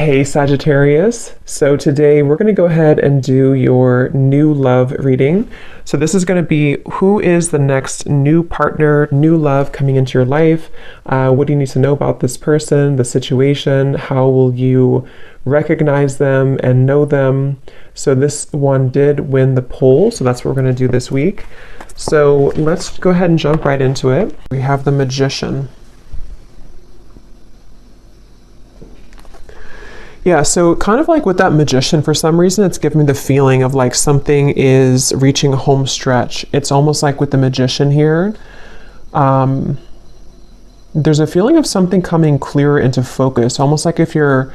Hey Sagittarius. So today we're going to go ahead and do your new love reading. So this is going to be who is the next new partner, new love coming into your life. What do you need to know about this person, the situation? How will you recognize them and know them? So this one did win the poll. So that's what we're going to do this week. So let's go ahead and jump right into it. We have the Magician. Yeah, so kind of like with that Magician, for some reason, it's giving me the feeling of like something is reaching a home stretch. It's almost like with the Magician here, there's a feeling of something coming clearer into focus, almost like if you're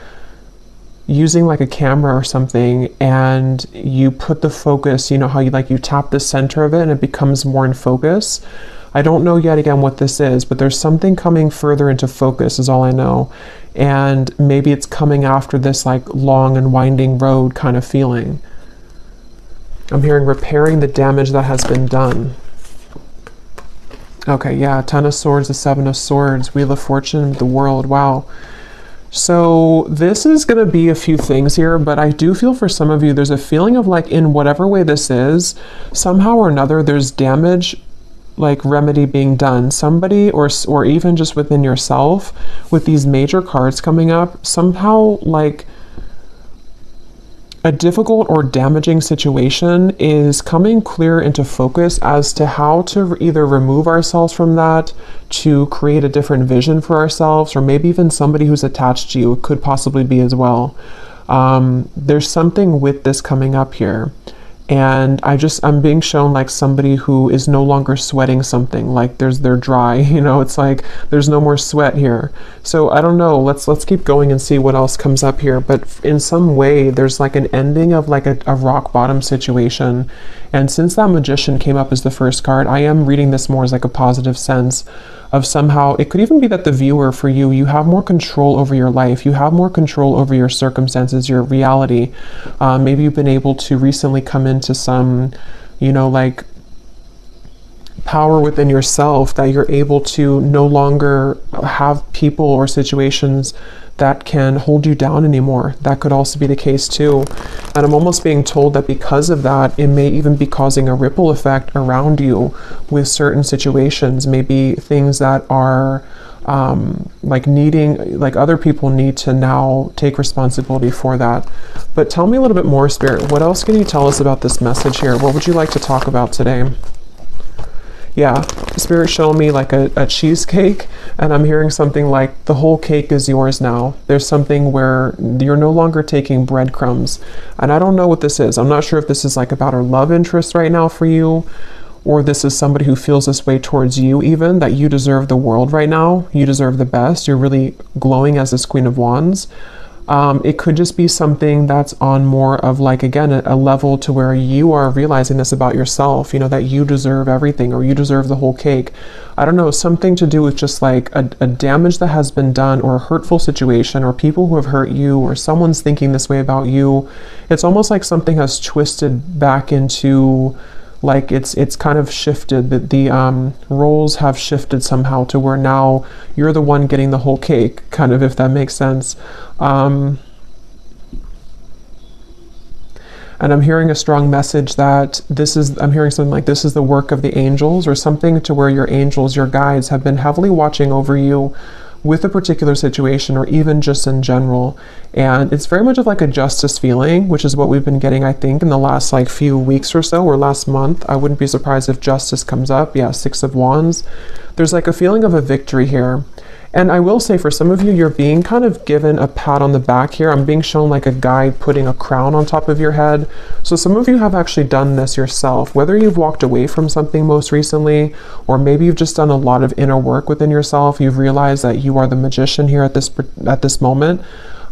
using like a camera or something and you put the focus, you know how you tap the center of it and it becomes more in focus. I don't know yet again what this is, but there's something coming further into focus is all I know. And maybe it's coming after this like long and winding road kind of feeling. I'm hearing repairing the damage that has been done. Okay, yeah, Ten of Swords, the Seven of Swords, Wheel of Fortune, the World, wow. So this is going to be a few things here, but I do feel for some of you, there's a feeling of like in whatever way this is, somehow or another, there's damage like remedy being done. Somebody or even just within yourself with these major cards coming up, somehow like a difficult or damaging situation is coming clear into focus as to how to either remove ourselves from that, to create a different vision for ourselves, or maybe even somebody who's attached to you. It could possibly be as well. There's something with this coming up here. And I'm being shown like somebody who is no longer sweating something, like they're dry, it's like there's no more sweat here. So I don't know, let's keep going and see what else comes up here. But in some way there's like an ending of like a rock bottom situation. And since that Magician came up as the first card, I am reading this more as like a positive sense of somehow, it could even be that the viewer for you, you have more control over your life. You have more control over your circumstances, your reality. Maybe you've been able to recently come into some, like power within yourself that you're able to no longer have people or situations that can hold you down anymore. That could also be the case too. And I'm almost being told that because of that, it may even be causing a ripple effect around you with certain situations, maybe things that are like other people need to now take responsibility for that. But tell me a little bit more, Spirit. What else can you tell us about this message here? What would you like to talk about today? Yeah, Spirit showing me like a cheesecake, and I'm hearing something like the whole cake is yours now. There's something where you're no longer taking breadcrumbs. And I don't know what this is. I'm not sure if this is like about a love interest right now for you, or this is somebody who feels this way towards you even, that you deserve the world right now. You deserve the best. You're really glowing as this Queen of Wands. It could just be something that's on more of like, again, a level to where you are realizing this about yourself, that you deserve everything or you deserve the whole cake. I don't know, something to do with just like a damage that has been done, or a hurtful situation, or people who have hurt you, or someone's thinking this way about you. It's almost like something has twisted back into like it's kind of shifted, that the roles have shifted somehow to where now you're the one getting the whole cake, kind of, if that makes sense. And I'm hearing a strong message that I'm hearing something like this is the work of the angels, or something to where your angels, your guides, have been heavily watching over you with a particular situation, or even just in general. And it's very much of like a justice feeling, which is what we've been getting, I think, in the last like few weeks or so, or last month. I wouldn't be surprised if justice comes up. Yeah, Six of Wands. There's like a feeling of a victory here. And I will say for some of you, you're being kind of given a pat on the back here. I'm being shown like a guide putting a crown on top of your head. So some of you have actually done this yourself, whether you've walked away from something most recently, or maybe you've just done a lot of inner work within yourself. You've realized that you are the Magician here at this moment.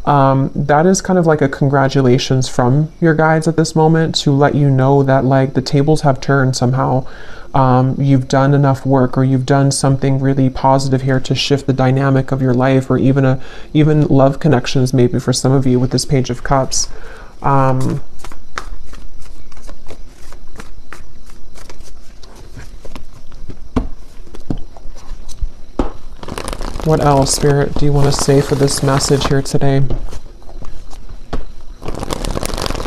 That is kind of like a congratulations from your guides at this moment, to let you know that like the tables have turned somehow. You've done enough work, or you've done something really positive here to shift the dynamic of your life, or even love connections, maybe for some of you with this Page of Cups. What else, Spirit, do you want to say for this message here today?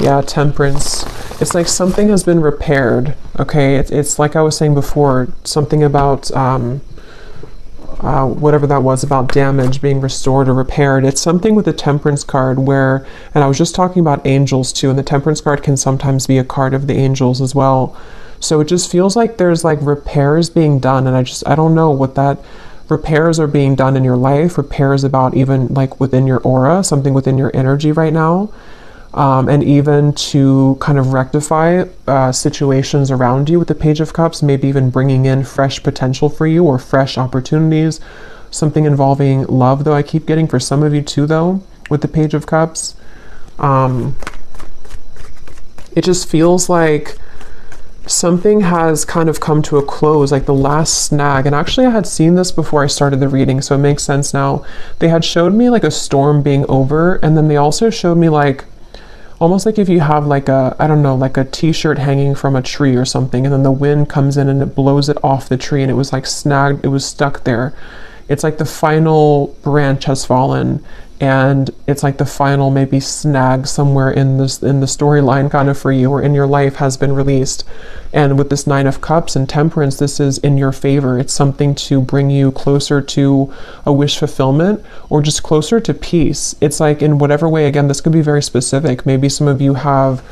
Yeah, Temperance. It's like something has been repaired. Okay, it's like I was saying before, something about whatever that was, about damage being restored or repaired. It's something with the Temperance card where, and I was just talking about angels too, and the Temperance card can sometimes be a card of the angels as well. So it just feels like there's like repairs being done, and I don't know what that repairs are being done in your life, repairs about even like within your aura, something within your energy right now. And even to kind of rectify situations around you with the Page of Cups, maybe even bringing in fresh potential for you or fresh opportunities, something involving love, though I keep getting for some of you too, though, with the Page of Cups. It just feels like something has kind of come to a close, like the last snag. And actually I had seen this before I started the reading, so it makes sense now. They had showed me like a storm being over, and then they also showed me like almost like if you have like a, I don't know, like a t-shirt hanging from a tree or something, and then the wind comes in and it blows it off the tree, and it was like snagged, it was stuck there. It's like the final branch has fallen, and it's like the final maybe snag somewhere in this, in the storyline kind of for you or in your life, has been released. And with this Nine of Cups and Temperance, this is in your favor. It's something to bring you closer to a wish fulfillment or just closer to peace. It's like in whatever way, again, this could be very specific. Maybe some of you have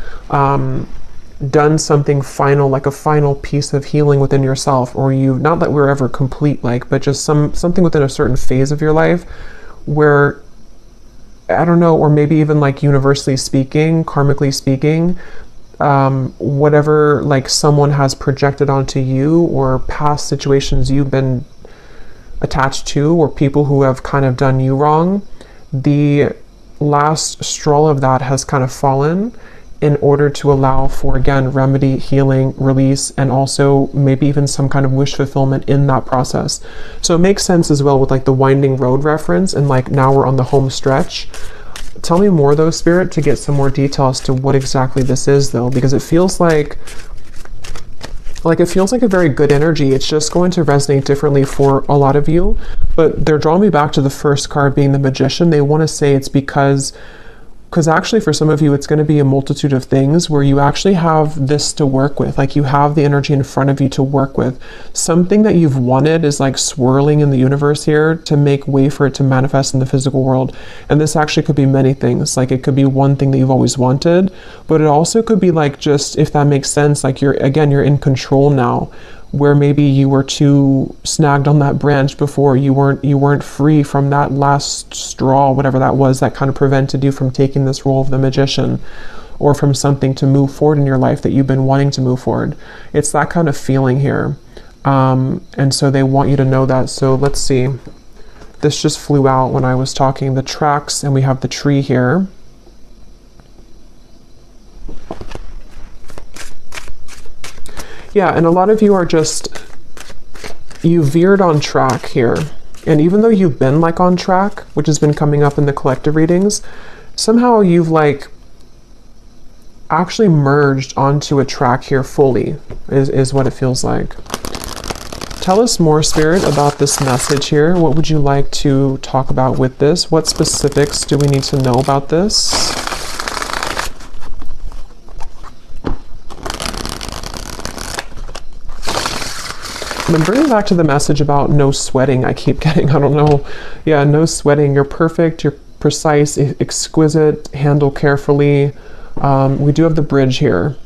done something final, like a final piece of healing within yourself, or you, not that we're ever complete, like, but just something within a certain phase of your life where, I don't know, or maybe even like universally speaking, karmically speaking, whatever like someone has projected onto you, or past situations you've been attached to, or people who have kind of done you wrong, the last straw of that has kind of fallen in order to allow for, again, remedy, healing, release, and also maybe even some kind of wish fulfillment in that process. So it makes sense as well with like the winding road reference, and like now we're on the home stretch. Tell me more though, Spirit, to get some more detail as to what exactly this is though, because it feels like it feels like a very good energy. It's just going to resonate differently for a lot of you, but they're drawing me back to the first card being the Magician. They want to say it's because actually for some of you, it's going to be a multitude of things where you actually have this to work with. Like you have the energy in front of you to work with. Something that you've wanted is like swirling in the universe here to make way for it to manifest in the physical world. And this actually could be many things. Like it could be one thing that you've always wanted, but it also could be like, just if that makes sense, like you're in control now, where maybe you were too snagged on that branch before, you weren't free from that last straw, whatever that was, that kind of prevented you from taking this role of the Magician, or from something to move forward in your life that you've been wanting to move forward. It's that kind of feeling here. And so they want you to know that. So let's see. This just flew out when I was talking. The tracks, and we have the tree here. Yeah, and a lot of you are just, you veered on track here. And even though you've been like on track, which has been coming up in the collective readings, somehow you've like actually merged onto a track here fully, is what it feels like. Tell us more, Spirit, about this message here. What would you like to talk about with this? What specifics do we need to know about this? I'm bringing back to the message about no sweating. I keep getting, I don't know. Yeah, no sweating. You're perfect. You're precise, exquisite, handle carefully. We do have the bridge here.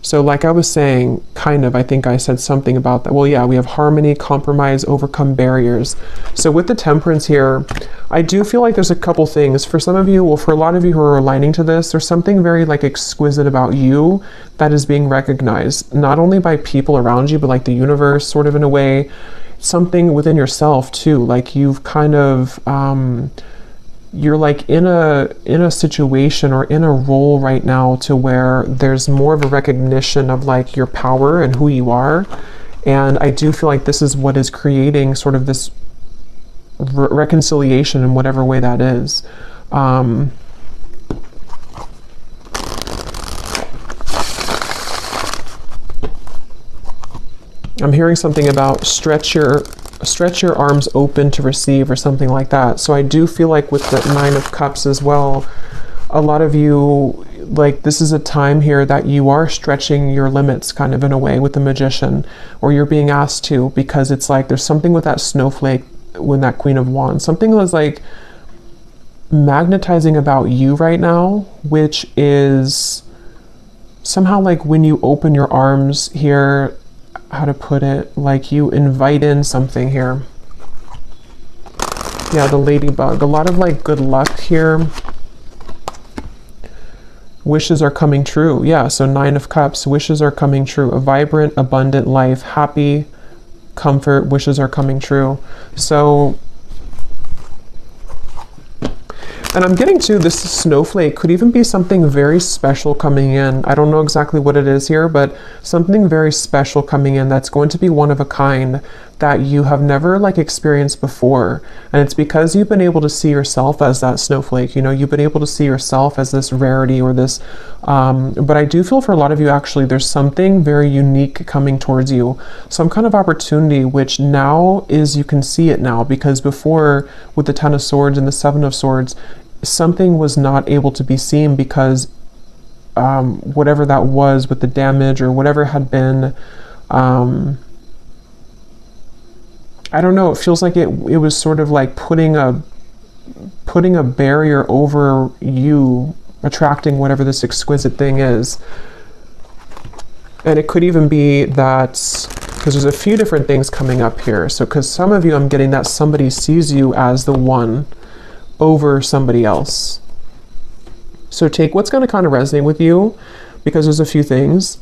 So like I was saying, kind of, I think I said something about that. Well, yeah, we have harmony, compromise, overcome barriers. So with the Temperance here, I do feel like there's a couple things. For some of you, well, for a lot of you who are aligning to this, there's something very like exquisite about you that is being recognized, not only by people around you, but like the universe, sort of in a way, something within yourself too. Like you've kind of, you're like in a situation or in a role right now to where there's more of a recognition of like your power and who you are. And I do feel like this is what is creating sort of this reconciliation in whatever way that is. I'm hearing something about stretch your arms open to receive or something like that. So I do feel like with the Nine of Cups as well, a lot of you, like, this is a time here that you are stretching your limits kind of in a way with the Magician, or you're being asked to, because it's like there's something with that snowflake, when that Queen of Wands, something was like magnetizing about you right now, which is somehow like when you open your arms here, how to put it, like you invite in something here. Yeah, the ladybug, a lot of like good luck here. Wishes are coming true. Yeah, so 9 of Cups, wishes are coming true. A vibrant, abundant life, happy, comfort, wishes are coming true. So, and I'm getting to this snowflake could even be something very special coming in. I don't know exactly what it is here, but something very special coming in that's going to be one of a kind that you have never like experienced before. And it's because you've been able to see yourself as that snowflake, you know, you've been able to see yourself as this rarity or this, but I do feel for a lot of you, actually, there's something very unique coming towards you, some kind of opportunity, which now is, you can see it now, because before with the 10 of Swords and the 7 of Swords, something was not able to be seen because whatever that was with the damage or whatever had been, I don't know, it feels like it was sort of like putting a barrier over you attracting whatever this exquisite thing is. And it could even be that, because there's a few different things coming up here. So because some of you, I'm getting that somebody sees you as the one over somebody else. So take what's going to kind of resonate with you, because there's a few things.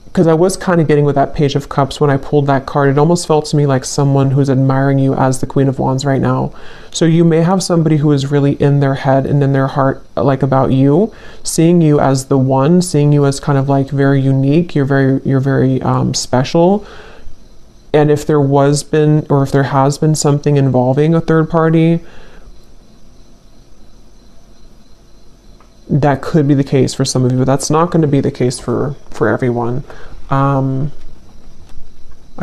Because I was kind of getting with that Page of Cups when I pulled that card, it almost felt to me like someone who's admiring you as the Queen of Wands right now. So you may have somebody who is really in their head and in their heart, like about you, seeing you as the one, seeing you as kind of like very unique, you're very special. And if there was been, or if there has been something involving a third party, that could be the case for some of you, but that's not going to be the case for everyone. I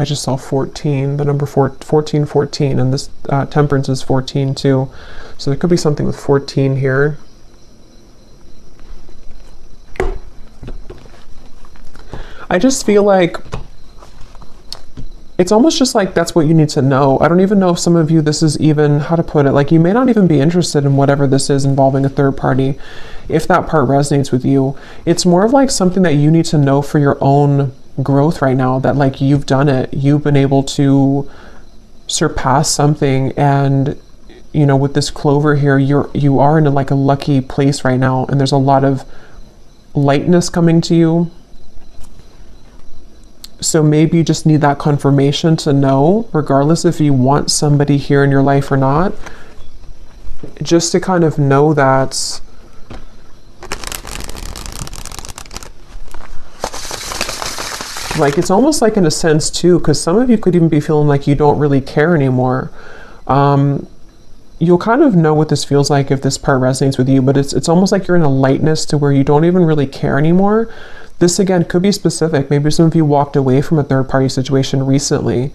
just saw 14, the number 14, and this Temperance is 14 too. So there could be something with 14 here. I just feel like it's almost just like that's what you need to know. I don't even know if some of you, this is even, how to put it, like you may not even be interested in whatever this is involving a third party. If that part resonates with you, it's more of like something that you need to know for your own growth right now, that like you've done it, you've been able to surpass something. And you know, with this clover here, you are in like a lucky place right now, and there's a lot of lightness coming to you. So maybe you just need that confirmation to know, regardless if you want somebody here in your life or not, just to kind of know that like, it's almost like in a sense too, because some of you could even be feeling like you don't really care anymore. You'll kind of know what this feels like if this part resonates with you, but it's almost like you're in a lightness to where you don't even really care anymore. This again could be specific. Maybe some of you walked away from a third party situation recently,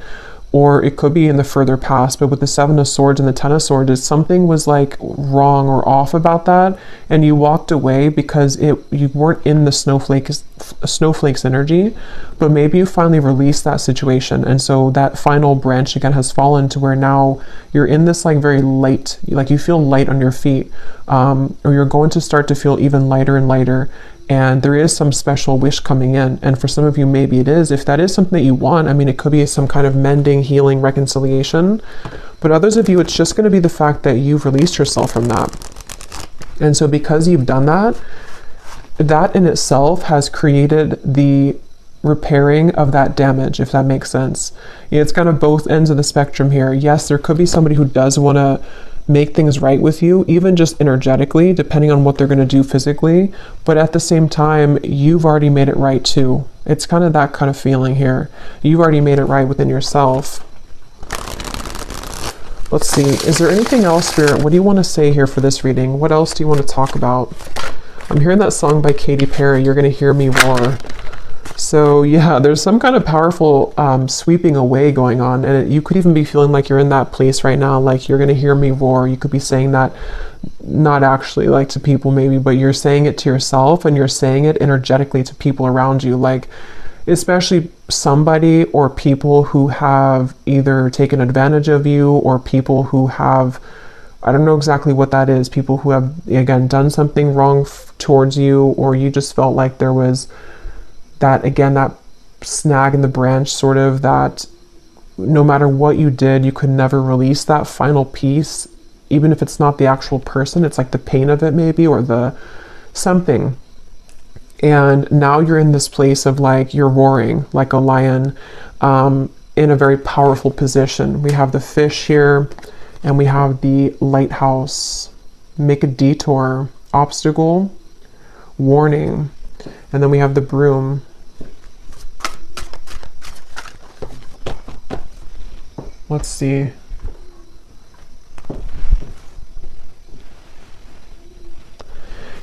or it could be in the further past. But with the 7 of Swords and the 10 of Swords, something was like wrong or off about that, and you walked away because you weren't in the snowflake's energy. But maybe you finally released that situation, and so that final branch again has fallen to where now you're in this like very light, like you feel light on your feet, or you're going to start to feel even lighter and lighter. And there is some special wish coming in. And for some of you, maybe it is. If that is something that you want, I mean, it could be some kind of mending, healing, reconciliation. But others of you, it's just going to be the fact that you've released yourself from that. And so because you've done that, that in itself has created the repairing of that damage, if that makes sense. It's kind of both ends of the spectrum here. Yes, there could be somebody who does want to make things right with you, even just energetically, depending on what they're going to do physically. But at the same time, you've already made it right too. It's kind of that kind of feeling here. You've already made it right within yourself. Let's see, is there anything else, Spirit? What do you want to say here for this reading? What else do you want to talk about? I'm hearing that song by Katy Perry, You're Gonna Hear Me Roar. So yeah, there's some kind of powerful sweeping away going on, and you could even be feeling like you're in that place right now, like you're gonna hear me roar. You could be saying that not actually like to people maybe, but you're saying it to yourself, and you're saying it energetically to people around you, like especially somebody or people who have either taken advantage of you, or people who have, I don't know exactly what that is, people who have, again, done something wrong towards you, or you just felt like there was that, again, that snag in the branch, sort of, that no matter what you did, you could never release that final piece, even if it's not the actual person, it's like the pain of it maybe, or the something. And now you're in this place of like, you're roaring like a lion, in a very powerful position. We have the fish here, and we have the lighthouse, make a detour, obstacle, warning, and then we have the broom. Let's see.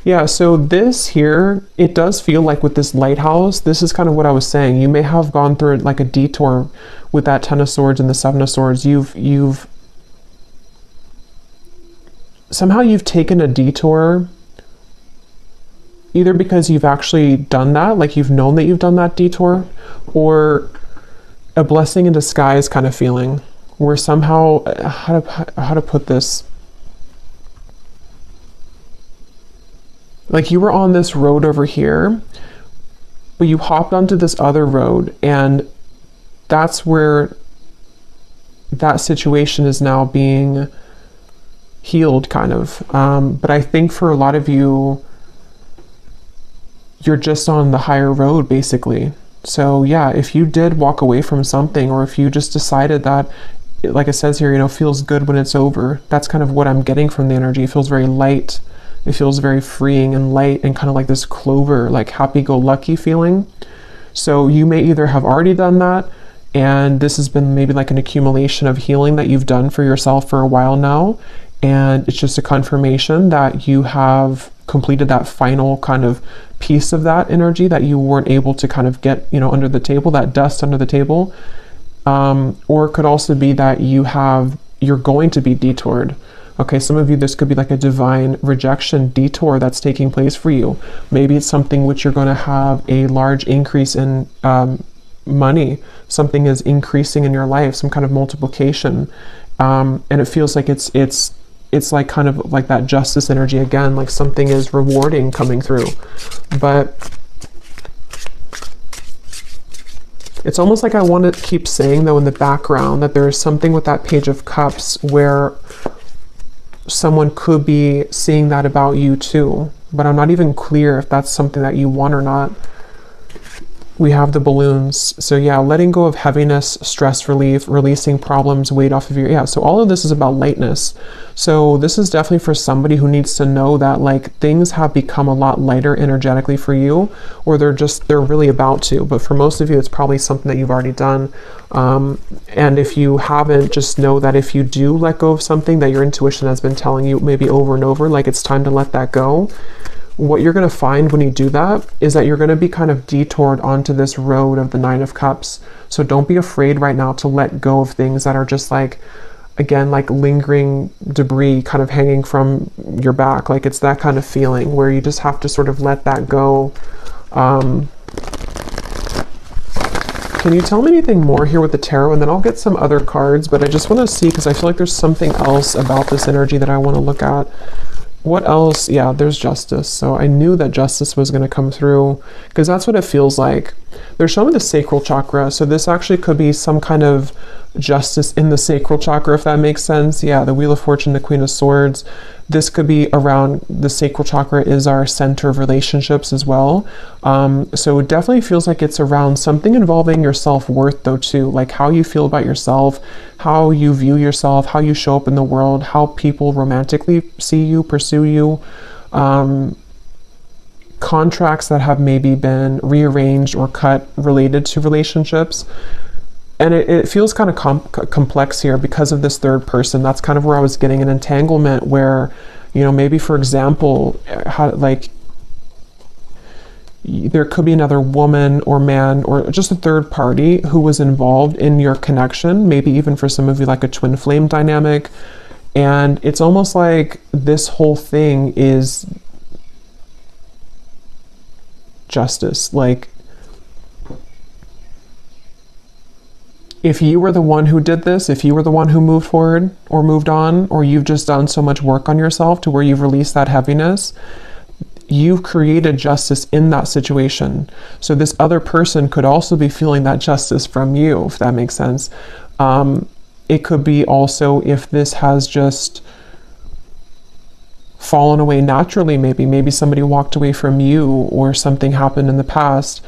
Yeah, so this here, it does feel like with this lighthouse, this is kind of what I was saying. You may have gone through like a detour with that Ten of Swords and the Seven of Swords. You've somehow you've taken a detour, either because you've actually done that, like you've known that you've done that detour, or a blessing in disguise kind of feeling, where somehow, how to put this, like you were on this road over here, but you hopped onto this other road, and that's where that situation is now being healed, kind of. But I think for a lot of you, you're just on the higher road, basically. So yeah, if you did walk away from something, or if you just decided that, like it says here, you know, feels good when it's over, that's kind of what I'm getting from the energy. It feels very light. It feels very freeing and light, and kind of like this clover, like happy-go-lucky feeling. So you may either have already done that, and this has been maybe like an accumulation of healing that you've done for yourself for a while now, and it's just a confirmation that you have completed that final kind of piece of that energy that you weren't able to kind of get, you know, under the table, that dust under the table. Or it could also be that you're going to be detoured. Okay, some of you, this could be like a divine rejection detour that's taking place for you. Maybe it's something which you're going to have a large increase in money. Something is increasing in your life, some kind of multiplication. And it feels like it's like kind of like that justice energy again, like something is rewarding coming through. But it's almost like I want to keep saying, though, in the background, that there is something with that Page of Cups where someone could be seeing that about you too, but I'm not even clear if that's something that you want or not. We have the balloons. So yeah, letting go of heaviness, stress relief, releasing problems, weight off of your, yeah, so all of this is about lightness. So this is definitely for somebody who needs to know that like things have become a lot lighter energetically for you, or they're really about to. But for most of you, it's probably something that you've already done. And if you haven't, just know that if you do let go of something that your intuition has been telling you maybe over and over, like it's time to let that go, what you're going to find when you do that is that you're going to be kind of detoured onto this road of the Nine of Cups. So don't be afraid right now to let go of things that are just like, again, like lingering debris kind of hanging from your back. Like it's that kind of feeling where you just have to sort of let that go. Can you tell me anything more here with the tarot? And then I'll get some other cards, but I just want to see, because I feel like there's something else about this energy that I want to look at. What else? Yeah, there's justice. So I knew that justice was going to come through, because that's what it feels like. They're showing the sacral chakra. So this actually could be some kind of justice in the sacral chakra, if that makes sense. Yeah, the Wheel of Fortune, the Queen of Swords. This could be around, the sacral chakra is our center of relationships as well. So it definitely feels like it's around something involving your self-worth though too, like how you feel about yourself, how you view yourself, how you show up in the world, how people romantically see you, pursue you, contracts that have maybe been rearranged or cut related to relationships. And it feels kind of complex here because of this third person. That's kind of where I was getting an entanglement where, you know, maybe for example, like there could be another woman or man or just a third party who was involved in your connection, maybe even for some of you like a twin flame dynamic. And it's almost like this whole thing is justice. Like, if you were the one who did this, if you were the one who moved forward or moved on, or you've just done so much work on yourself to where you've released that heaviness, you've created justice in that situation. So this other person could also be feeling that justice from you, if that makes sense. It could be also if this has just fallen away naturally, maybe somebody walked away from you or something happened in the past.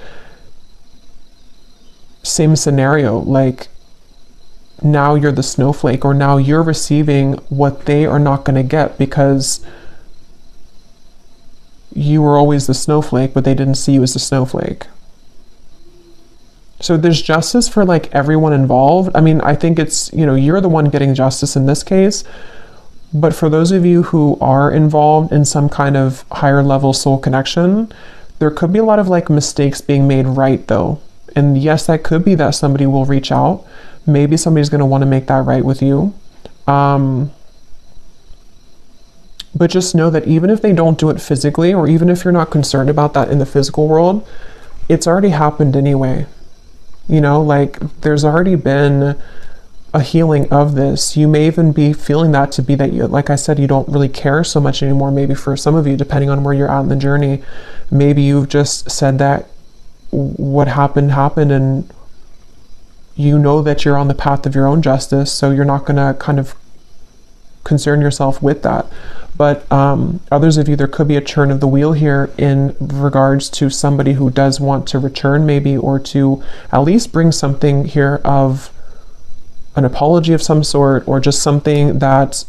Same scenario, like now you're the snowflake, or now you're receiving what they are not going to get because you were always the snowflake, but they didn't see you as the snowflake. So there's justice for like everyone involved. I mean, I think it's, you know, you're the one getting justice in this case, but for those of you who are involved in some kind of higher level soul connection, there could be a lot of like mistakes being made right though. And yes, that could be that somebody will reach out. Maybe somebody's going to want to make that right with you. But just know that even if they don't do it physically, or even if you're not concerned about that in the physical world, it's already happened anyway. You know, like there's already been a healing of this. You may even be feeling that to be that you, like I said, you don't really care so much anymore. Maybe for some of you, depending on where you're at in the journey, maybe you've just said that what happened, and you know that you're on the path of your own justice. So you're not going to kind of concern yourself with that. But others of you, there could be a turn of the wheel here in regards to somebody who does want to return maybe, or to at least bring something here of an apology of some sort, or just something that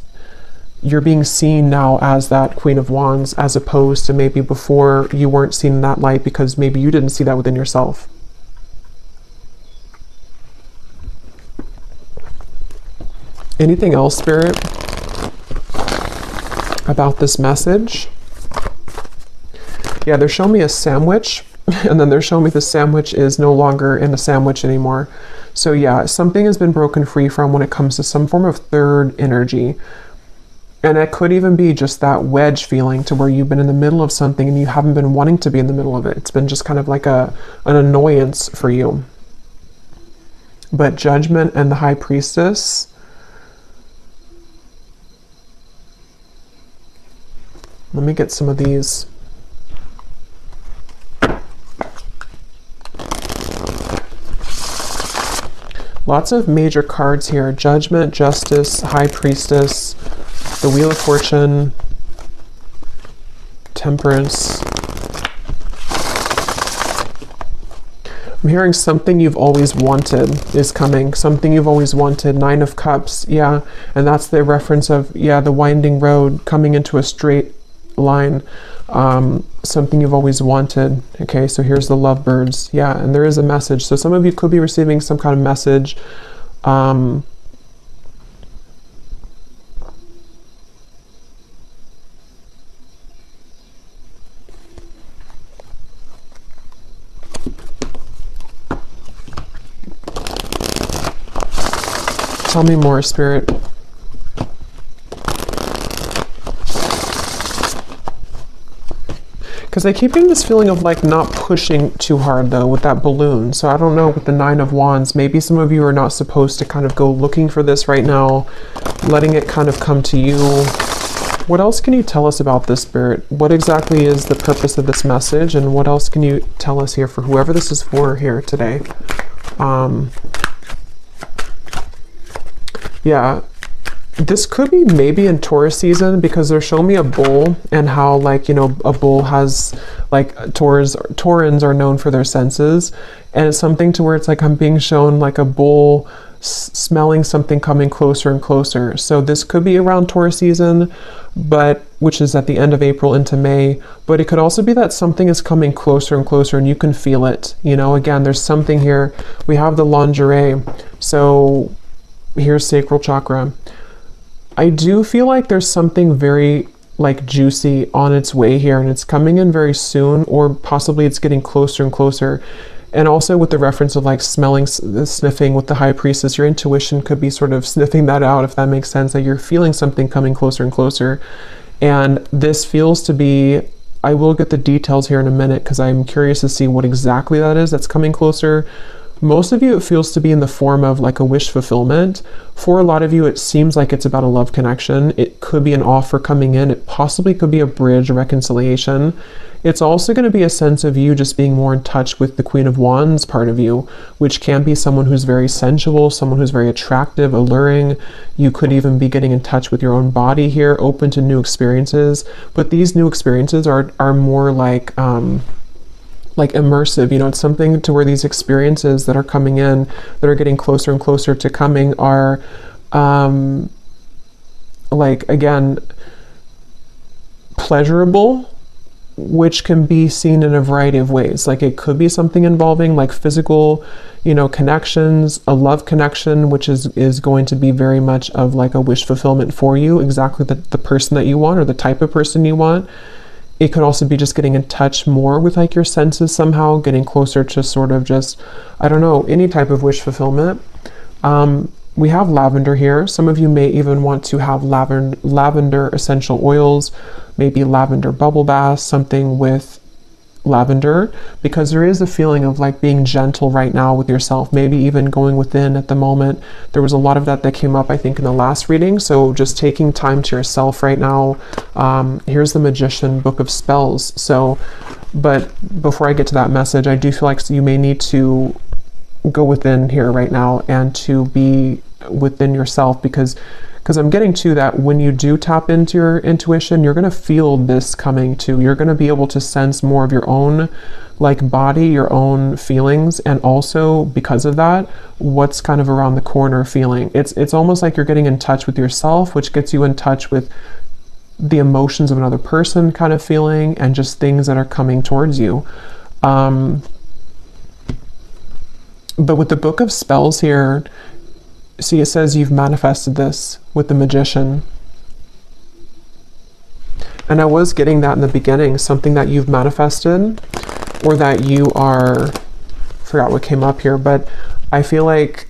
you're being seen now as that Queen of Wands, as opposed to maybe before you weren't seen in that light because maybe you didn't see that within yourself. Anything else, Spirit, about this message? Yeah, they're showing me a sandwich, and then they're showing me the sandwich is no longer in the sandwich anymore. So yeah, something has been broken free from when it comes to some form of third energy. And it could even be just that wedge feeling to where you've been in the middle of something and you haven't been wanting to be in the middle of it. It's been just kind of like an annoyance for you. But Judgment and the High Priestess, let me get some of these. Lots of major cards here. Judgment, Justice, High Priestess, the Wheel of Fortune, Temperance. I'm hearing something you've always wanted is coming. Something you've always wanted. Nine of Cups, yeah. And that's the reference of, yeah, the winding road coming into a straight line. Something you've always wanted. Okay, so here's the lovebirds. Yeah, and there is a message. So some of you could be receiving some kind of message. Tell me more, Spirit. Because I keep getting this feeling of like not pushing too hard though with that balloon. So I don't know, with the Nine of Wands, maybe some of you are not supposed to kind of go looking for this right now, letting it kind of come to you. What else can you tell us about this, Spirit? What exactly is the purpose of this message, and what else can you tell us here for whoever this is for here today? Yeah, this could be maybe in Taurus season, because they're showing me a bull, and how, like, you know, a bull has, like, Taurans are known for their senses, and it's something to where it's like I'm being shown like a bull smelling something coming closer and closer. So this could be around Taurus season, but which is at the end of April into May, but it could also be that something is coming closer and closer and you can feel it. You know, again, there's something here. We have the lingerie, so here's sacral chakra. I do feel like there's something very like juicy on its way here, and it's coming in very soon, or possibly it's getting closer and closer. And also with the reference of like smelling, sniffing with the High Priestess, your intuition could be sort of sniffing that out, if that makes sense, that you're feeling something coming closer and closer. And this feels to be, I will get the details here in a minute because I'm curious to see what exactly that is that's coming closer. Most of you, it feels to be in the form of like a wish fulfillment. For a lot of you, it seems like it's about a love connection. It could be an offer coming in. It possibly could be a bridge, a reconciliation. It's also going to be a sense of you just being more in touch with the Queen of Wands part of you, which can be someone who's very sensual, someone who's very attractive, alluring. You could even be getting in touch with your own body here, open to new experiences. But these new experiences are more like immersive, you know, it's something to where these experiences that are coming in, that are getting closer and closer to coming, are like, again, pleasurable, which can be seen in a variety of ways. Like it could be something involving like physical, you know, connections, a love connection, which is going to be very much of like a wish fulfillment for you, exactly the person that you want or the type of person you want. It could also be just getting in touch more with like your senses somehow, getting closer to sort of just, I don't know, any type of wish fulfillment. We have lavender here. Some of you may even want to have lavender essential oils, maybe lavender bubble bath, something with lavender, because there is a feeling of like being gentle right now with yourself, maybe even going within at the moment. There was a lot of that came up, I think, in the last reading. So just taking time to yourself right now. Here's the Magician, Book of Spells. So, but before I get to that message, I do feel like you may need to go within here right now and to be within yourself, because I'm getting to that when you do tap into your intuition, you're going to feel this coming too. You're going to be able to sense more of your own like body, your own feelings, and also because of that, what's kind of around the corner feeling. It's almost like you're getting in touch with yourself, which gets you in touch with the emotions of another person kind of feeling, and just things that are coming towards you. But with the Book of Spells here, see, it says you've manifested this with the Magician. And I was getting that in the beginning, something that you've manifested, or that you are, forgot what came up here, but I feel like,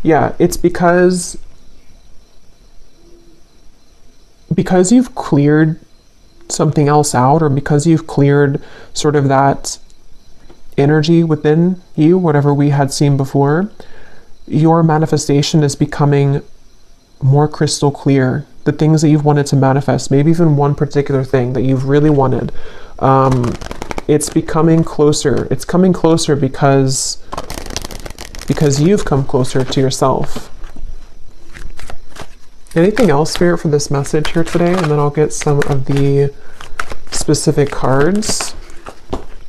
yeah, it's because you've cleared something else out, or because you've cleared sort of that energy within you, whatever we had seen before, your manifestation is becoming more crystal clear. The things that you've wanted to manifest, maybe even one particular thing that you've really wanted, it's becoming closer. It's coming closer because you've come closer to yourself. Anything else, Spirit, for this message here today? And then I'll get some of the specific cards.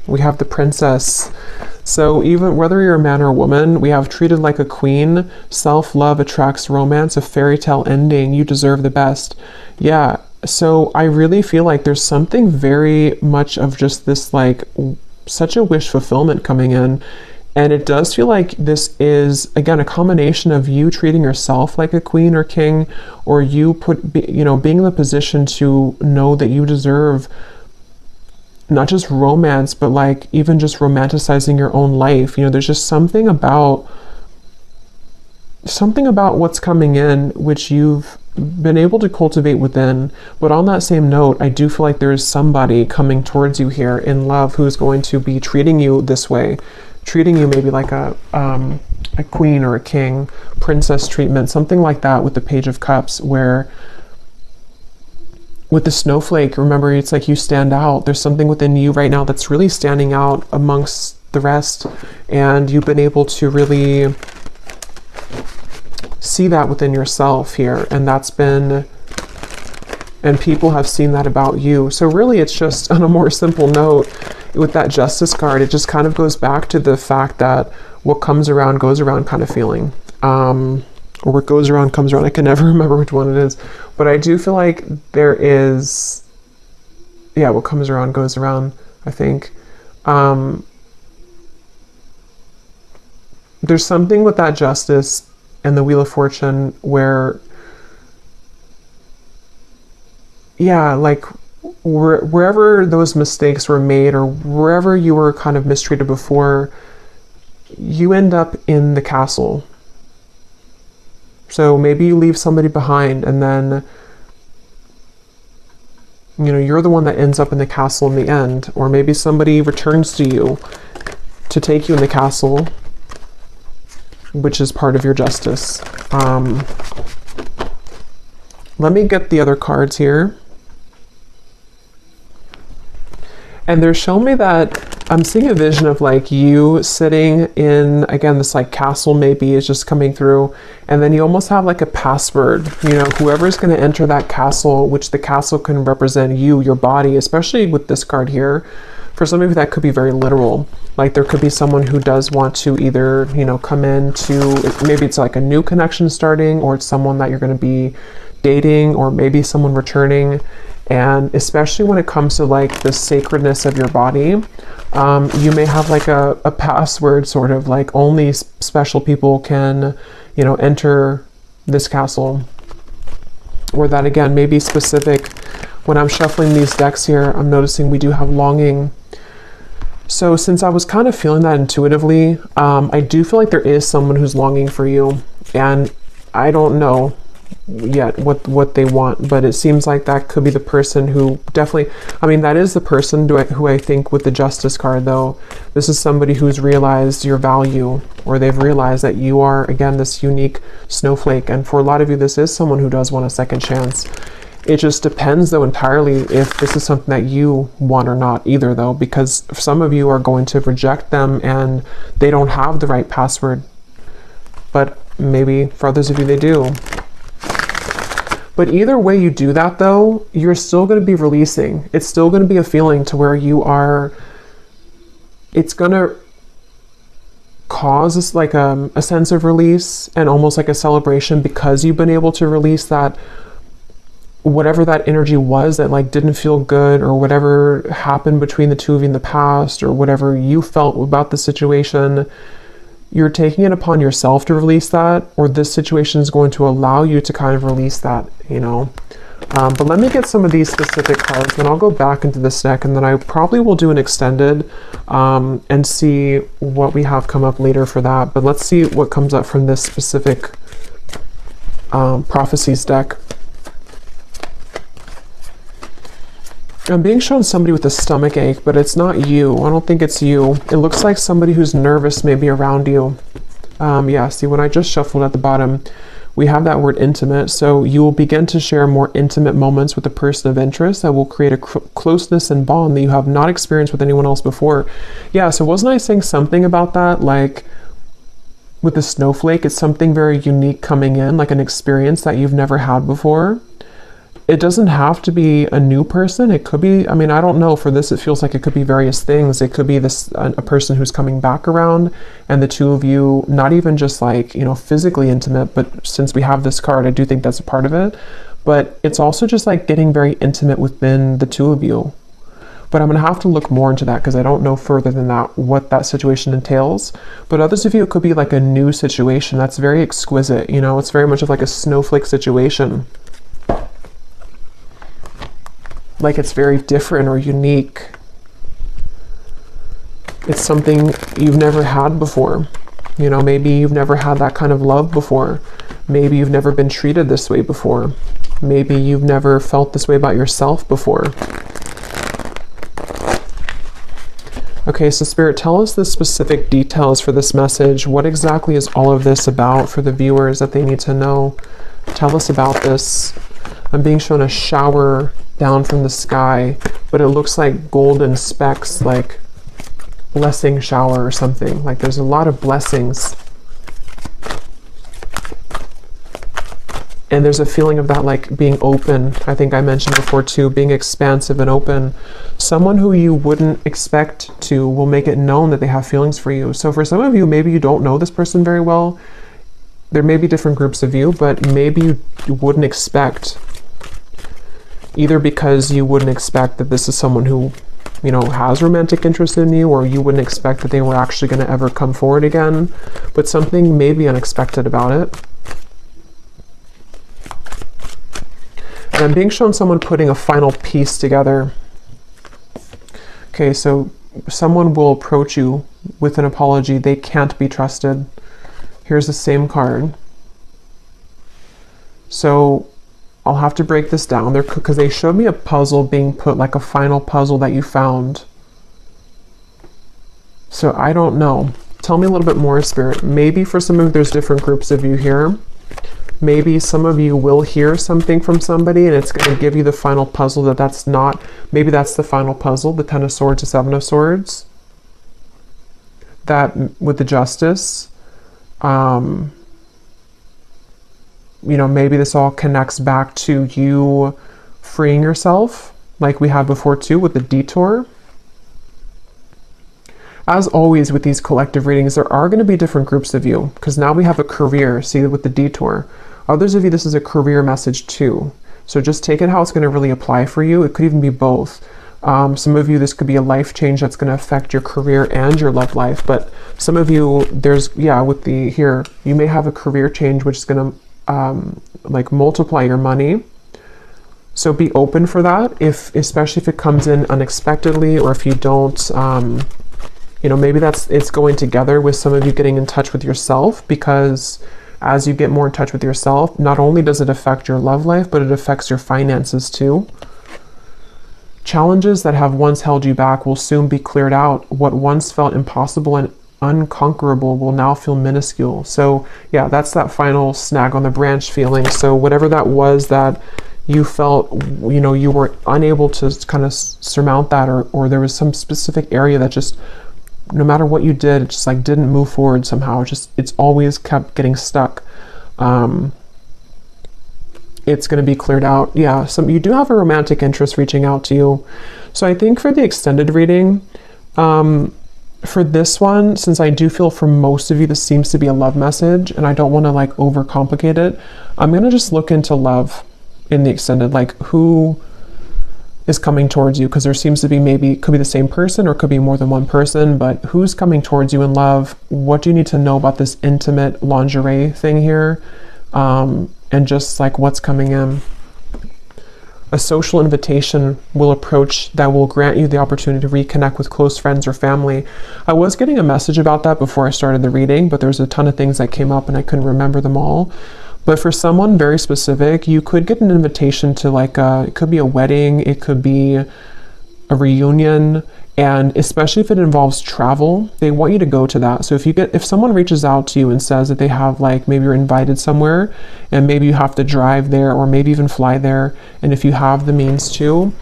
We have the Princess. So even whether you're a man or a woman, we have treated like a queen. Self-love attracts romance, a fairy tale ending. You deserve the best. Yeah. So I really feel like there's something very much of just this, like, such a wish fulfillment coming in. And it does feel like this is, again, a combination of you treating yourself like a queen or king, or you being in the position to know that you deserve not just romance, but like even just romanticizing your own life. You know, there's just something about what's coming in, which you've been able to cultivate within. But on that same note, I do feel like there's somebody coming towards you here in love who's going to be treating you this way, treating you maybe like a queen or a king, princess treatment, something like that with the Page of Cups, where with the snowflake, remember, it's like you stand out. There's something within you right now that's really standing out amongst the rest, and you've been able to really see that within yourself here, and people have seen that about you. So really, it's just on a more simple note, with that Justice card, it just kind of goes back to the fact that what comes around goes around kind of feeling. Or what goes around comes around. I can never remember which one it is. But I do feel like there is, yeah, what comes around goes around, I think. There's something with that Justice and the Wheel of Fortune where, yeah, like wherever those mistakes were made or wherever you were kind of mistreated before, you end up in the castle. So maybe you leave somebody behind and then, you know, you're the one that ends up in the castle in the end. Or maybe somebody returns to you to take you in the castle, which is part of your justice. Let me get the other cards here. And they're showing me that I'm seeing a vision of like you sitting in, again, this like castle maybe is just coming through. And then you almost have like a password, you know, whoever's going to enter that castle, which the castle can represent you, your body, especially with this card here. For some of you, that could be very literal. Like there could be someone who does want to either, you know, come in to, maybe it's like a new connection starting, or it's someone that you're going to be dating, or maybe someone returning. And especially when it comes to like the sacredness of your body, you may have like a password, sort of like only special people can, you know, enter this castle. Or that again, may be specific. When I'm shuffling these decks here, I'm noticing we do have longing. So since I was kind of feeling that intuitively, I do feel like there is someone who's longing for you. And I don't know yet what they want, but it seems like that could be the person who definitely, I mean, that is the person who I think with the Justice card though, this is somebody who's realized your value, or they've realized that you are, again, this unique snowflake. And for a lot of you, this is someone who does want a second chance. It just depends though entirely if this is something that you want or not either though, because some of you are going to reject them and they don't have the right password, but maybe for others of you they do. But either way you do that though, you're still going to be releasing. It's still going to be a feeling to where you are, it's going to cause like a sense of release and almost like a celebration, because you've been able to release that, whatever that energy was that like didn't feel good, or whatever happened between the two of you in the past, or whatever you felt about the situation. You're taking it upon yourself to release that, or this situation is going to allow you to kind of release that, you know. But let me get some of these specific cards, then I'll go back into this deck, and then I probably will do an extended and see what we have come up later for that. But let's see what comes up from this specific prophecies deck. I'm being shown somebody with a stomach ache, but it's not you. I don't think it's you. It looks like somebody who's nervous maybe around you. Yeah, see, when I just shuffled at the bottom, we have that word intimate. So you will begin to share more intimate moments with a person of interest that will create a closeness and bond that you have not experienced with anyone else before. Yeah, so wasn't I saying something about that? Like with the snowflake, it's something very unique coming in, like an experience that you've never had before. It doesn't have to be a new person. It could be, I mean, I don't know, for this it feels like it could be various things. It could be this a person who's coming back around, and the two of you, not even just like, you know, physically intimate, but since we have this card, I do think that's a part of it. But it's also just like getting very intimate within the two of you. But I'm going to have to look more into that, because I don't know further than that what that situation entails. But others of you, it could be like a new situation that's very exquisite, you know, it's very much of like a snowflake situation. Like it's very different or unique. It's something you've never had before. You know, maybe you've never had that kind of love before. Maybe you've never been treated this way before. Maybe you've never felt this way about yourself before. Okay, so Spirit, tell us the specific details for this message. What exactly is all of this about for the viewers that they need to know? Tell us about this. I'm being shown a shower down from the sky, but it looks like golden specks, like blessing shower or something. Like there's a lot of blessings. And there's a feeling of that like being open. I think I mentioned before too, being expansive and open. Someone who you wouldn't expect to will make it known that they have feelings for you. So for some of you, maybe you don't know this person very well. There may be different groups of you, but maybe you wouldn't expect, either because you wouldn't expect that this is someone who, you know, has romantic interest in you, or you wouldn't expect that they were actually going to ever come forward again, but something may be unexpected about it. And I'm being shown someone putting a final piece together. Okay, so someone will approach you with an apology. They can't be trusted. Here's the same card. So I'll have to break this down there because they showed me a puzzle being put, like a final puzzle that you found. So I don't know. Tell me a little bit more, Spirit. Maybe for some of you, there's different groups of you here. Maybe some of you will hear something from somebody and it's going to give you the final puzzle that's not, maybe that's the final puzzle, the Ten of Swords, the Seven of Swords. That with the Justice, you know, maybe this all connects back to you freeing yourself, like we had before too with the Detour. As always with these collective readings, there are going to be different groups of you, because now we have a career, see, with the Detour. Others of you, this is a career message too. So just take it how it's going to really apply for you. It could even be both. Some of you, this could be a life change that's going to affect your career and your love life. But some of you, there's, yeah, with the here, you may have a career change which is going to like multiply your money. So be open for that, especially if it comes in unexpectedly, or if you don't, you know, maybe it's going together with some of you getting in touch with yourself, because as you get more in touch with yourself, not only does it affect your love life, but it affects your finances too. Challenges that have once held you back will soon be cleared out. What once felt impossible and unconquerable will now feel minuscule. So yeah, that's that final snag on the branch feeling. So whatever that was that you felt, you know, you were unable to kind of surmount that, or there was some specific area that just, no matter what you did, it just like didn't move forward somehow. It's always kept getting stuck. It's going to be cleared out. Yeah, you do have a romantic interest reaching out to you. So I think for the extended reading, for this one, since I do feel for most of you this seems to be a love message, and I don't want to like overcomplicate it, I'm going to just look into love in the extended, like who is coming towards you, because there seems to be, maybe it could be the same person or it could be more than one person, but who's coming towards you in love? What do you need to know about this intimate lingerie thing here? And just like what's coming in. A social invitation will approach that will grant you the opportunity to reconnect with close friends or family. I was getting a message about that before I started the reading, but there's a ton of things that came up and I couldn't remember them all. But for someone very specific, you could get an invitation to like it could be a wedding, it could be a reunion, and especially if it involves travel, they want you to go to that. So if someone reaches out to you and says that they have, like, maybe you're invited somewhere and maybe you have to drive there or maybe even fly there, and if you have the means to,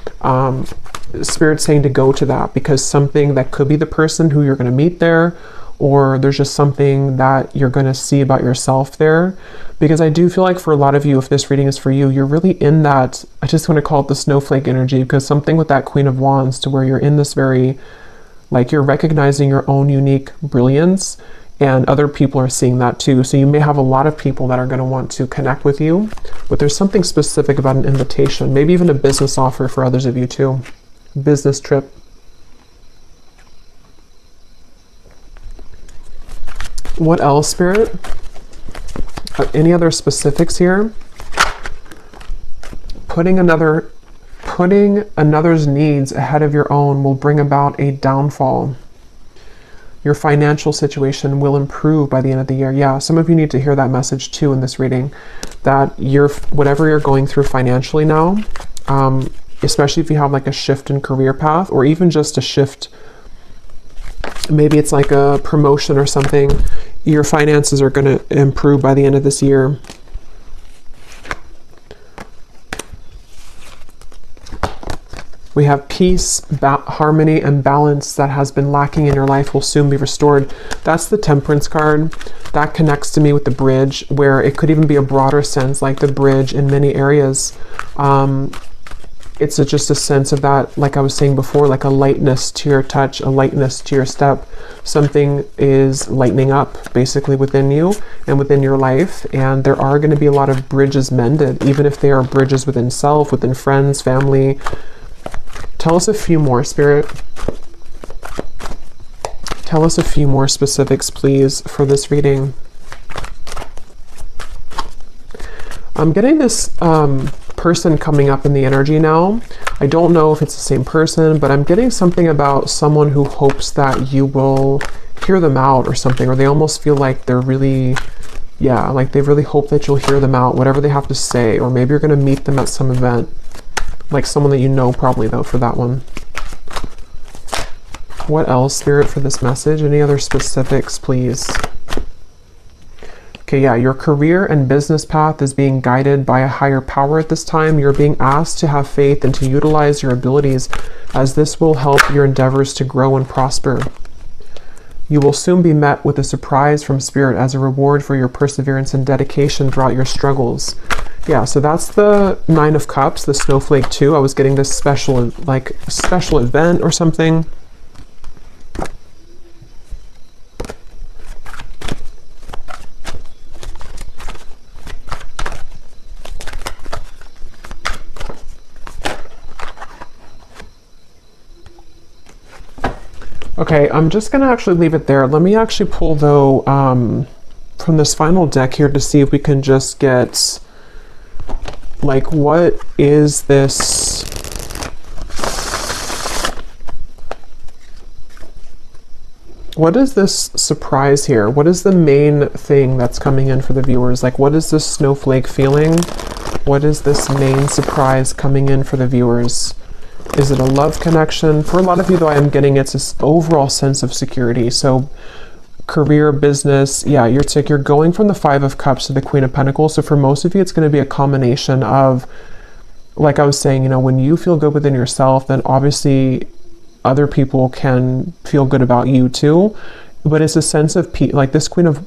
Spirit's saying to go to that, because something that could be the person who you're going to meet there, or there's just something that you're going to see about yourself there. Because I do feel like for a lot of you, if this reading is for you, you're really in that, I just want to call it the snowflake energy, because something with that Queen of Wands, to where you're in this very, like, you're recognizing your own unique brilliance, and other people are seeing that too. So you may have a lot of people that are going to want to connect with you, but there's something specific about an invitation, maybe even a business offer for others of you too. Business trip. What else, Spirit? Any other specifics here? Putting another's needs ahead of your own will bring about a downfall. Your financial situation will improve by the end of the year. Yeah, some of you need to hear that message too in this reading, that whatever you're going through financially now, especially if you have like a shift in career path, or even just a shift, maybe it's like a promotion or something, your finances are going to improve by the end of this year. We have peace, harmony, and balance that has been lacking in your life will soon be restored. That's the Temperance card. That connects to me with the bridge, where it could even be a broader sense, like the bridge in many areas. It's just a sense of that, like I was saying before, like a lightness to your touch, a lightness to your step. Something is lightening up basically within you and within your life, and there are going to be a lot of bridges mended, even if they are bridges within self, within friends, family. Tell us a few more, Spirit. Tell us a few more specifics, please, for this reading. I'm getting this person coming up in the energy now. I don't know if it's the same person, but I'm getting something about someone who hopes that you will hear them out or something, or they almost feel like they're really, yeah, like they really hope that you'll hear them out, whatever they have to say, or maybe you're going to meet them at some event, like someone that you know probably though for that one. What else, Spirit, for this message? Any other specifics, please? Okay, yeah, your career and business path is being guided by a higher power at this time. You're being asked to have faith and to utilize your abilities, as this will help your endeavors to grow and prosper. You will soon be met with a surprise from Spirit as a reward for your perseverance and dedication throughout your struggles. Yeah, so that's the Nine of Cups, the Snowflake 2. I was getting this special, like, special event or something. Okay, I'm just going to actually leave it there. Let me actually pull, though, from this final deck here to see if we can just get, like, what is this? What is this surprise here? What is the main thing that's coming in for the viewers? Like, what is this snowflake feeling? What is this main surprise coming in for the viewers? Is it a love connection? For a lot of you, though, I am getting it's this overall sense of security. So career, business, yeah, you're going from the Five of Cups to the Queen of Pentacles. So for most of you, it's going to be a combination of, like I was saying, you know, when you feel good within yourself, then obviously other people can feel good about you too. But it's a sense of peace. Like this Queen of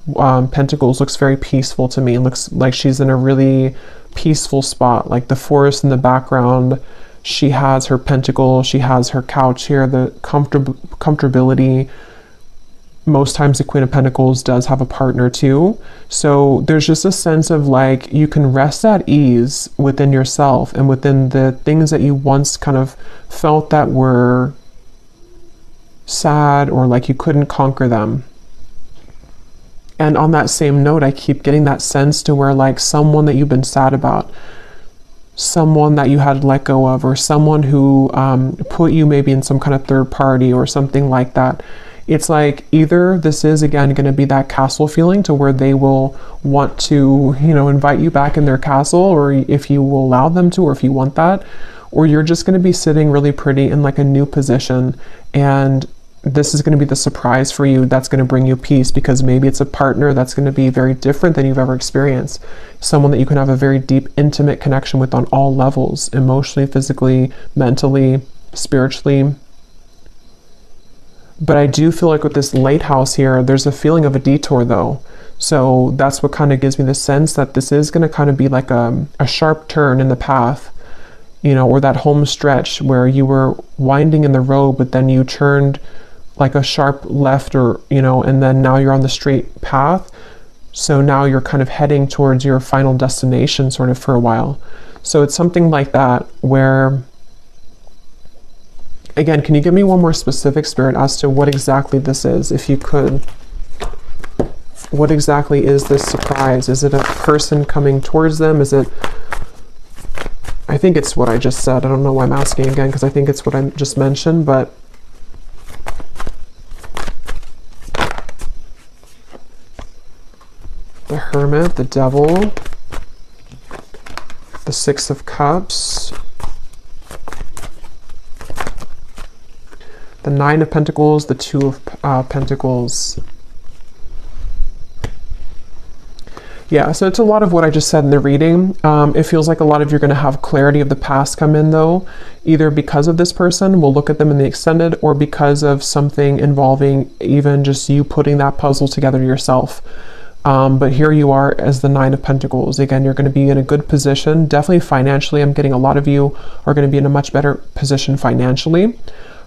Pentacles looks very peaceful to me. It looks like she's in a really peaceful spot, like the forest in the background. She has her pentacle, she has her couch here, the comfortability. Most times the Queen of Pentacles does have a partner too. So there's just a sense of like, you can rest at ease within yourself and within the things that you once kind of felt that were sad or like you couldn't conquer them. And on that same note, I keep getting that sense to where like someone that you've been sad about, someone that you had to let go of, or someone who put you maybe in some kind of third party or something like that. It's like either this is again going to be that castle feeling to where they will want to, you know, invite you back in their castle, or if you will allow them to, or if you want that, or you're just going to be sitting really pretty in like a new position, and this is going to be the surprise for you that's going to bring you peace, because maybe it's a partner that's going to be very different than you've ever experienced. Someone that you can have a very deep, intimate connection with on all levels, emotionally, physically, mentally, spiritually. But I do feel like with this lighthouse here, there's a feeling of a detour though. So that's what kind of gives me the sense that this is going to kind of be like a sharp turn in the path, you know, or that home stretch where you were winding in the road, but then you turned like a sharp left, or, you know, and then now you're on the straight path. So now you're kind of heading towards your final destination sort of for a while. So it's something like that where, again, can you give me one more specific, Spirit, as to what exactly this is, if you could? What exactly is this surprise? Is it a person coming towards them? Is it, I think it's what I just said. I don't know why I'm asking again, because I think it's what I just mentioned, but the Hermit, the Devil, the Six of Cups, the Nine of Pentacles, the Two of Pentacles. Yeah, so it's a lot of what I just said in the reading. It feels like a lot of you're going to have clarity of the past come in though, either because of this person, we'll look at them in the extended, or because of something involving even just you putting that puzzle together yourself. But here you are as the Nine of Pentacles. Again, you're going to be in a good position. Definitely financially, I'm getting a lot of you are going to be in a much better position financially.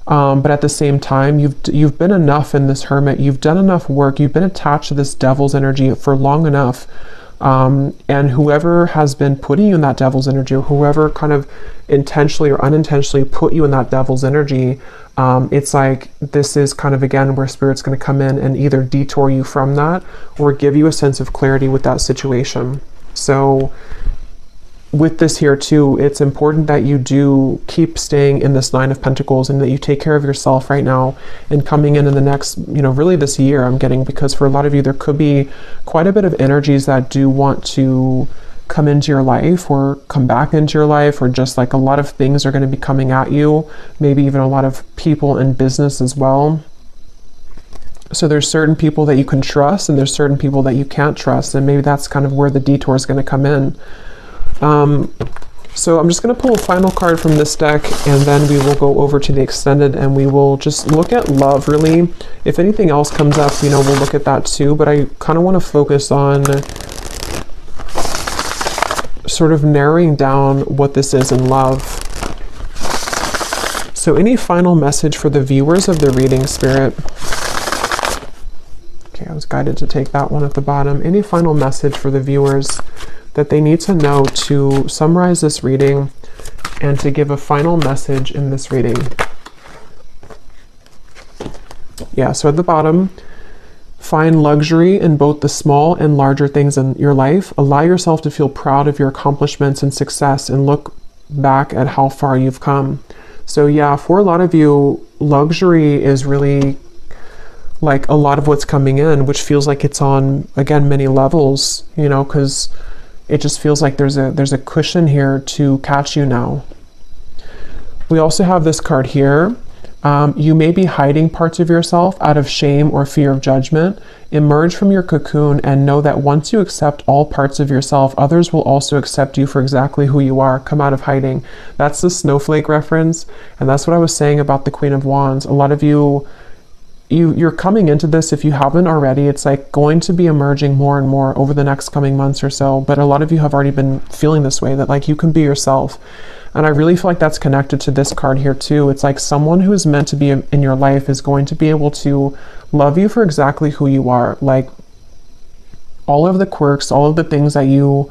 But at the same time, you've been enough in this Hermit. You've done enough work. You've been attached to this Devil's energy for long enough. And whoever has been putting you in that Devil's energy, or whoever kind of intentionally or unintentionally put you in that Devil's energy, it's like this is kind of, again, where Spirit's going to come in and either detour you from that or give you a sense of clarity with that situation. So with this here too, it's important that you do keep staying in this Nine of Pentacles and that you take care of yourself right now and coming in the next, really this year I'm getting, because for a lot of you, there could be quite a bit of energies that do want to come into your life or come back into your life, or just like a lot of things are going to be coming at you, maybe even a lot of people in business as well. So there's certain people that you can trust and there's certain people that you can't trust, and maybe that's kind of where the detour is going to come in. So I'm just going to pull a final card from this deck, and then we will go over to the extended and we will just look at love really. If anything else comes up, we'll look at that too, but I kind of want to focus on sort of narrowing down what this is in love. So any final message for the viewers of the reading, Spirit? Okay, I was guided to take that one at the bottom. Any final message for the viewers that they need to know to summarize this reading and to give a final message in this reading? Yeah, so at the bottom, find luxury in both the small and larger things in your life. Allow yourself to feel proud of your accomplishments and success and look back at how far you've come. So yeah, for a lot of you, luxury is really like a lot of what's coming in, which feels like it's on, again, many levels, because it just feels like there's a cushion here to catch you now. We also have this card here. You may be hiding parts of yourself out of shame or fear of judgment. Emerge from your cocoon and know that once you accept all parts of yourself, others will also accept you for exactly who you are. Come out of hiding. That's the snowflake reference. And that's what I was saying about the Queen of Wands. A lot of you're coming into this, if you haven't already, it's like going to be emerging more and more over the next coming months or so. But a lot of you have already been feeling this way, that like you can be yourself. And I really feel like that's connected to this card here too. It's like someone who is meant to be in your life is going to be able to love you for exactly who you are. Like all of the quirks, all of the things that you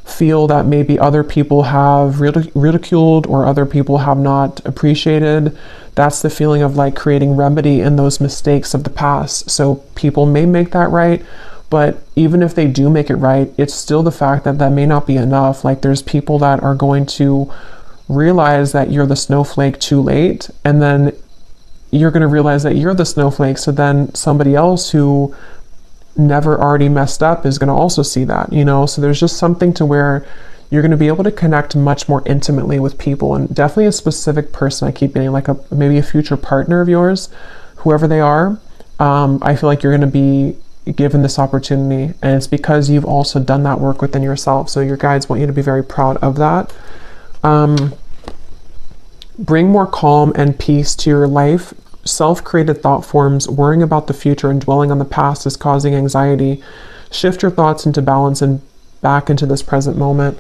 feel that maybe other people have ridiculed or other people have not appreciated. That's the feeling of like creating remedy in those mistakes of the past. So people may make that right, but even if they do make it right, it's still the fact that that may not be enough. Like there's people that are going to realize that you're the snowflake too late, and then you're going to realize that you're the snowflake. So then somebody else who never already messed up is going to also see that, so there's just something to where you're going to be able to connect much more intimately with people, and definitely a specific person. I keep getting like maybe a future partner of yours, whoever they are. I feel like you're going to be given this opportunity, and it's because you've also done that work within yourself. So your guides want you to be very proud of that. Bring more calm and peace to your life. Self-created thought forms, worrying about the future and dwelling on the past is causing anxiety. Shift your thoughts into balance and back into this present moment.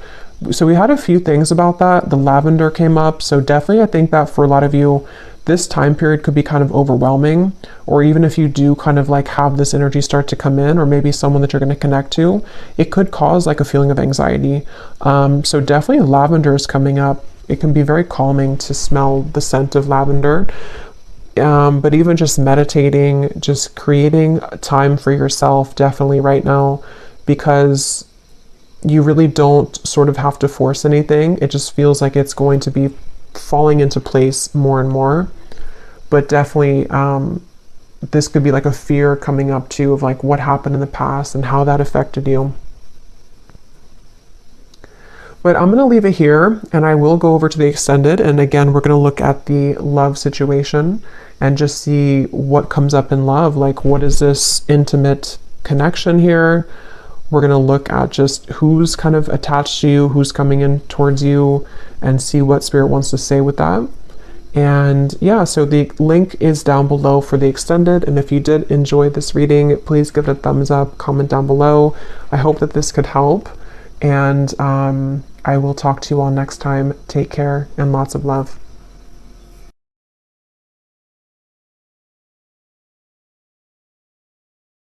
So we had a few things about that. The lavender came up. So definitely I think that for a lot of you, this time period could be kind of overwhelming, or even if you do kind of like have this energy start to come in, or maybe someone that you're going to connect to, it could cause like a feeling of anxiety. So definitely lavender is coming up. It can be very calming to smell the scent of lavender. But even just meditating, just creating time for yourself definitely right now, because you really don't sort of have to force anything. It just feels like it's going to be falling into place more and more. But definitely this could be like a fear coming up too of like what happened in the past and how that affected you. But I'm going to leave it here, and I will go over to the extended. And again, we're going to look at the love situation and just see what comes up in love. Like, what is this intimate connection here? We're going to look at just who's kind of attached to you, who's coming in towards you, and see what Spirit wants to say with that. And yeah, so the link is down below for the extended. And if you did enjoy this reading, please give it a thumbs up, comment down below. I hope that this could help. And I will talk to you all next time. Take care and lots of love.